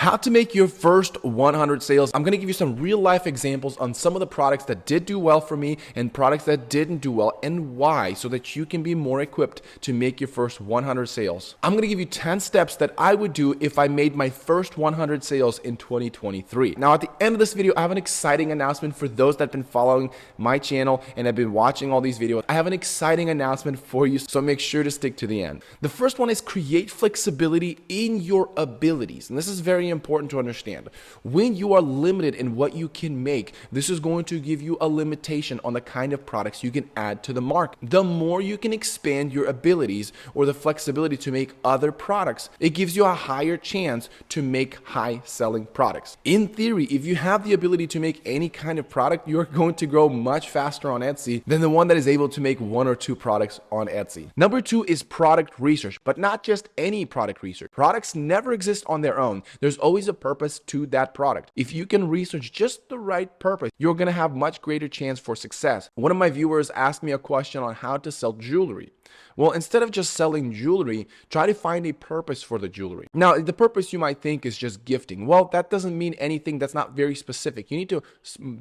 How to make your first 100 sales. I'm going to give you some real life examples on some of the products that did do well for me and products that didn't do well and why, so that you can be more equipped to make your first 100 sales. I'm going to give you 10 steps that I would do if I made my first 100 sales in 2023. Now, at the end of this video, I have an exciting announcement for those that have been following my channel and have been watching all these videos. I have an exciting announcement for you, so make sure to stick to the end. The first one is create flexibility in your abilities. And this is very important to understand. When you are limited in what you can make, this is going to give you a limitation on the kind of products you can add to the market. The more you can expand your abilities or the flexibility to make other products, it gives you a higher chance to make high selling products. In theory, if you have the ability to make any kind of product, you're going to grow much faster on Etsy than the one that is able to make one or two products on Etsy. Number two is product research, but not just any product research. Products never exist on their own. There's always a purpose to that product. If you can research just the right purpose, you're going to have much greater chance for success. One of my viewers asked me a question on how to sell jewelry. Well, instead of just selling jewelry, try to find a purpose for the jewelry. Now, the purpose you might think is just gifting. Well, that doesn't mean anything. That's not very specific. You need to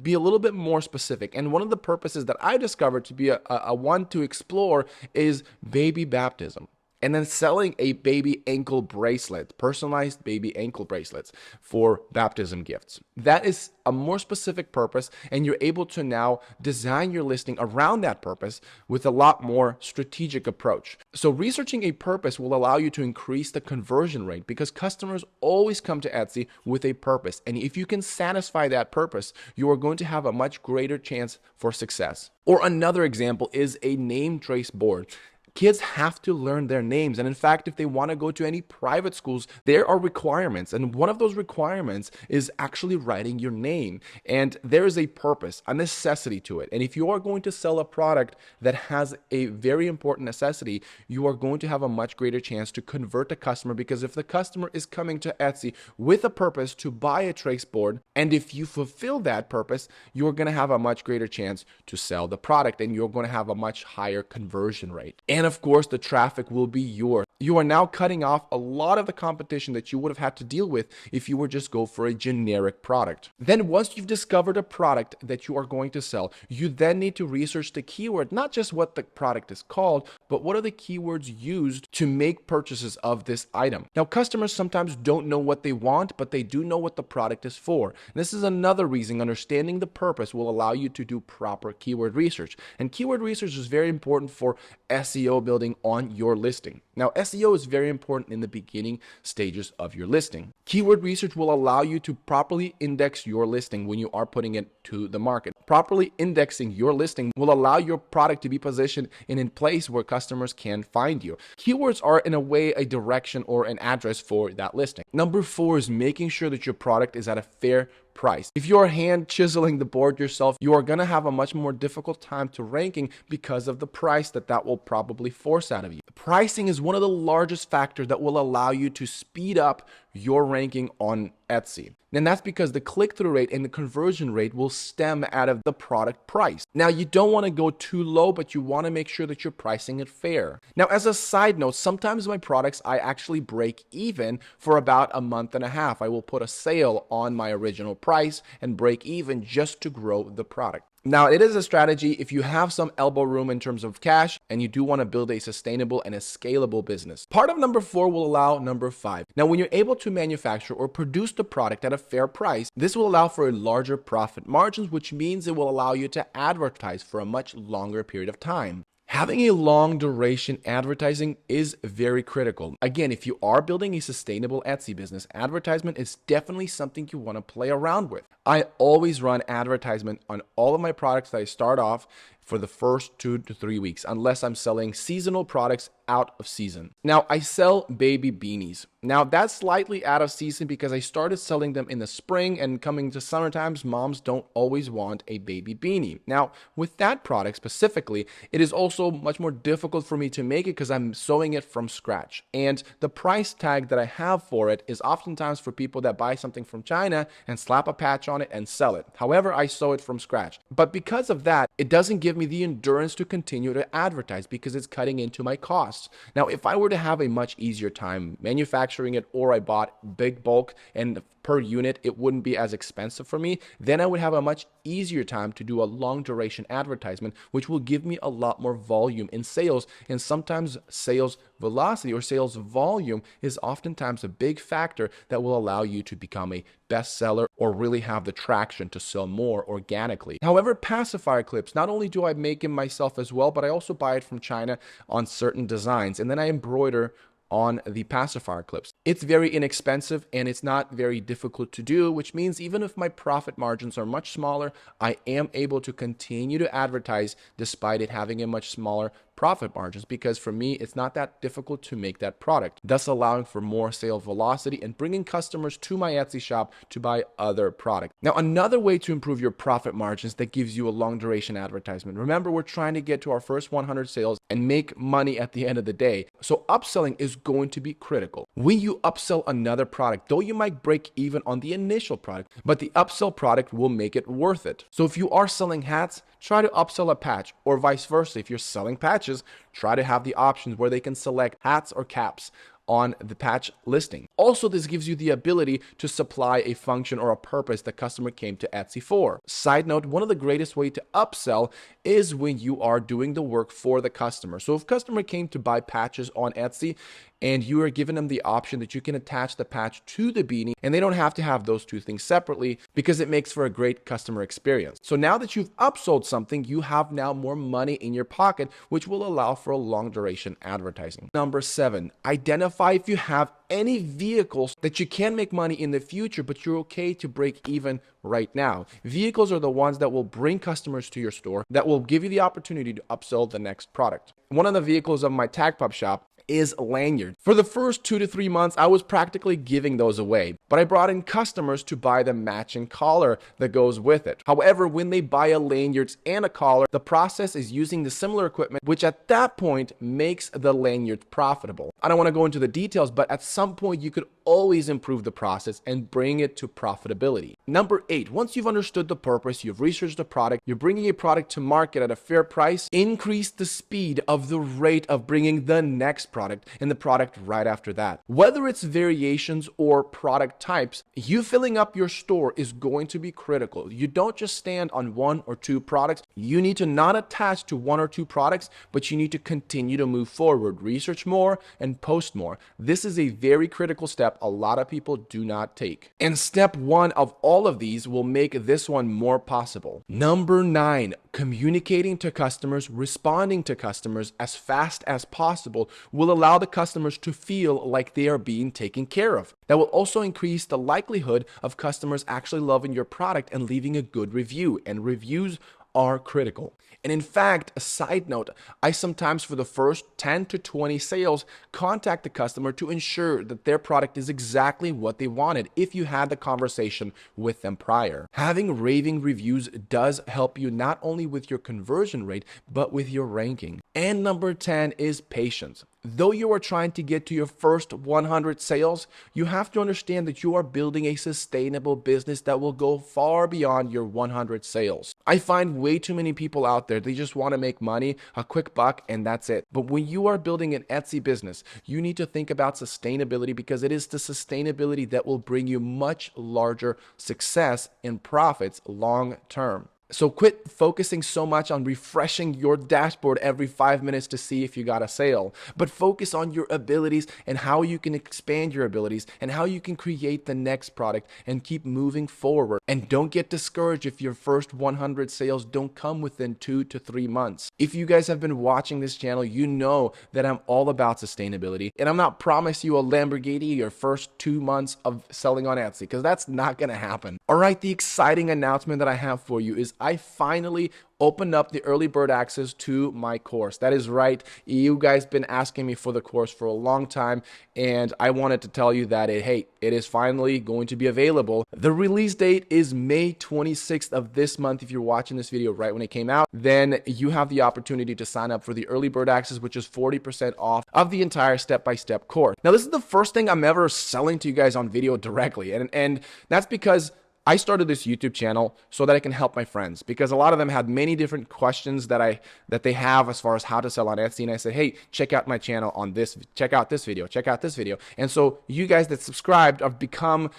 be a little bit more specific. And one of the purposes that I discovered to be a one to explore is baby baptism. And then selling a baby ankle bracelet, personalized baby ankle bracelets for baptism gifts. That is a more specific purpose, and you're able to now design your listing around that purpose with a lot more strategic approach. So researching a purpose will allow you to increase the conversion rate because customers always come to Etsy with a purpose. And if you can satisfy that purpose, you are going to have a much greater chance for success. Or another example is a name trace board. Kids have to learn their names. And in fact, if they want to go to any private schools, there are requirements. And one of those requirements is actually writing your name. And there is a purpose, a necessity to it. And if you are going to sell a product that has a very important necessity, you are going to have a much greater chance to convert a customer, because if the customer is coming to Etsy with a purpose to buy a trace board, and if you fulfill that purpose, you're going to have a much greater chance to sell the product, and you're going to have a much higher conversion rate. And of course, the traffic will be yours. You are now cutting off a lot of the competition that you would have had to deal with if you were just go for a generic product. Then once you've discovered a product that you are going to sell, you then need to research the keyword, not just what the product is called, but what are the keywords used to make purchases of this item. Now, customers sometimes don't know what they want, but they do know what the product is for. And this is another reason understanding the purpose will allow you to do proper keyword research. And keyword research is very important for SEO building on your listing. Now, SEO is very important in the beginning stages of your listing. Keyword research will allow you to properly index your listing when you are putting it to the market. Properly indexing your listing will allow your product to be positioned in a place where customers can find you. Keywords are in a way a direction or an address for that listing. Number four is making sure that your product is at a fair price. If you're hand chiseling the board yourself, you are going to have a much more difficult time to ranking because of the price that will probably force out of you. Pricing is one of the largest factors that will allow you to speed up your ranking on Etsy. And that's because the click-through rate and the conversion rate will stem out of the product price. Now, you don't want to go too low, but you want to make sure that you're pricing it fair. Now, as a side note, sometimes my products, I actually break even for about a month and a half. I will put a sale on my original price and break even just to grow the product. Now, it is a strategy if you have some elbow room in terms of cash and you do want to build a sustainable and a scalable business. Part of number four will allow number five. Now, when you're able to manufacture or produce the product at a fair price, this will allow for a larger profit margins, which means it will allow you to advertise for a much longer period of time. Having a long duration advertising is very critical. Again, if you are building a sustainable Etsy business, advertisement is definitely something you want to play around with. I always run advertisement on all of my products that I start off for the first 2 to 3 weeks, unless I'm selling seasonal products out of season. Now, I sell baby beanies. Now, that's slightly out of season because I started selling them in the spring, and coming to summer times, moms don't always want a baby beanie. Now, with that product specifically, it is also much more difficult for me to make it because I'm sewing it from scratch. And the price tag that I have for it is oftentimes for people that buy something from China and slap a patch on it and sell it. However, I sew it from scratch. But because of that, it doesn't give me the endurance to continue to advertise because it's cutting into my costs. Now, if I were to have a much easier time manufacturing it, or I bought big bulk and per unit, it wouldn't be as expensive for me, then I would have a much easier time to do a long duration advertisement, which will give me a lot more volume in sales. And sometimes sales velocity or sales volume is oftentimes a big factor that will allow you to become a bestseller or really have the traction to sell more organically. However, pacifier clips, not only do I make them myself as well, but I also buy it from China on certain designs, and then I embroider on the pacifier clips. It's very inexpensive and it's not very difficult to do, which means even if my profit margins are much smaller, I am able to continue to advertise despite it having a much smaller profit margins, because for me, it's not that difficult to make that product, thus allowing for more sale velocity and bringing customers to my Etsy shop to buy other products. Now, another way to improve your profit margins that gives you a long duration advertisement. Remember, we're trying to get to our first 100 sales and make money at the end of the day. So upselling is going to be critical. When you upsell another product, though you might break even on the initial product, but the upsell product will make it worth it. So if you are selling hats, try to upsell a patch, or vice versa. If you're selling patches, try to have the options where they can select hats or caps on the patch listing. Also, this gives you the ability to supply a function or a purpose the customer came to Etsy for. Side note, one of the greatest ways to upsell is when you are doing the work for the customer. So if customer came to buy patches on Etsy and you are giving them the option that you can attach the patch to the beanie, and they don't have to have those two things separately because it makes for a great customer experience. So now that you've upsold something, you have now more money in your pocket, which will allow for a long duration advertising. Number 7, identify if you have any vehicles that you can make money in the future, but you're okay to break even right now. Vehicles are the ones that will bring customers to your store, that will give you the opportunity to upsell the next product. One of the vehicles of my tag pub shop is lanyards. For the first 2 to 3 months, I was practically giving those away, but I brought in customers to buy the matching collar that goes with it. However, when they buy a lanyards and a collar, the process is using the similar equipment, which at that point makes the lanyards profitable. I don't want to go into the details, but at some point you could always improve the process and bring it to profitability. Number 8, once you've understood the purpose, you've researched the product, you're bringing a product to market at a fair price, increase the speed of the rate of bringing the next product and the product right after that. Whether it's variations or product types, you filling up your store is going to be critical. You don't just stand on 1 or 2 products. You need to not attach to 1 or 2 products, but you need to continue to move forward, research more and post more. This is a very critical step a lot of people do not take. And step 1 of all of these will make this one more possible. Number 9, communicating to customers, responding to customers as fast as possible will allow the customers to feel like they are being taken care of. That will also increase the likelihood of customers actually loving your product and leaving a good review, and reviews are critical. And in fact, a side note, I sometimes for the first 10 to 20 sales contact the customer to ensure that their product is exactly what they wanted if you had the conversation with them prior. Having raving reviews does help you not only with your conversion rate, but with your ranking. And number 10 is patience. Though you are trying to get to your first 100 sales, you have to understand that you are building a sustainable business that will go far beyond your 100 sales. I find way too many people out there, they just want to make money, a quick buck, and that's it. But when you are building an Etsy business, you need to think about sustainability, because it is the sustainability that will bring you much larger success and profits long term. So quit focusing so much on refreshing your dashboard every 5 minutes to see if you got a sale, but focus on your abilities and how you can expand your abilities and how you can create the next product and keep moving forward. And don't get discouraged if your first 100 sales don't come within 2 to 3 months. If you guys have been watching this channel, you know that I'm all about sustainability, and I'm not promising you a Lamborghini your first 2 months of selling on Etsy, because that's not going to happen. All right, the exciting announcement that I have for you is I finally opened up the early bird access to my course. That is right. You guys been asking me for the course for a long time, and I wanted to tell you that it is finally going to be available. The release date is May 26th of this month. If you're watching this video right when it came out, then you have the opportunity to sign up for the early bird access, which is 40% off of the entire step-by-step course. Now, this is the first thing I'm ever selling to you guys on video directly, and that's because I started this YouTube channel so that I can help my friends, because a lot of them had many different questions that they have as far as how to sell on Etsy. And I said, hey, check out my channel on this, check out this video, check out this video. And so you guys that subscribed have become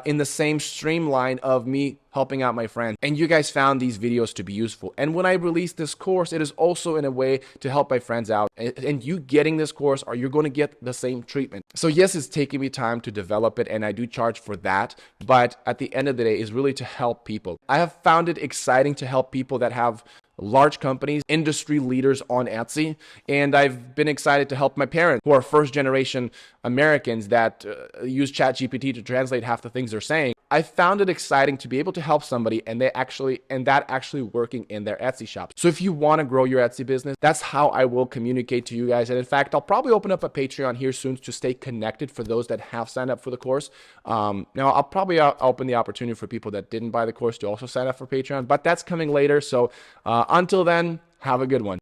in the same streamline of me helping out my friends. And you guys found these videos to be useful. And when I release this course, it is also in a way to help my friends out. And you getting this course, or you're going to get the same treatment. So yes, it's taking me time to develop it, and I do charge for that. But at the end of the day, is really to help people. I have found it exciting to help people that have large companies, industry leaders on Etsy. And I've been excited to help my parents, who are first generation Americans that use ChatGPT to translate half the things they're saying. I found it exciting to be able to help somebody and that actually working in their Etsy shop. So if you want to grow your Etsy business, that's how I will communicate to you guys. And in fact, I'll probably open up a Patreon here soon to stay connected for those that have signed up for the course. Now I'll probably open the opportunity for people that didn't buy the course to also sign up for Patreon, but that's coming later. So until then, have a good one.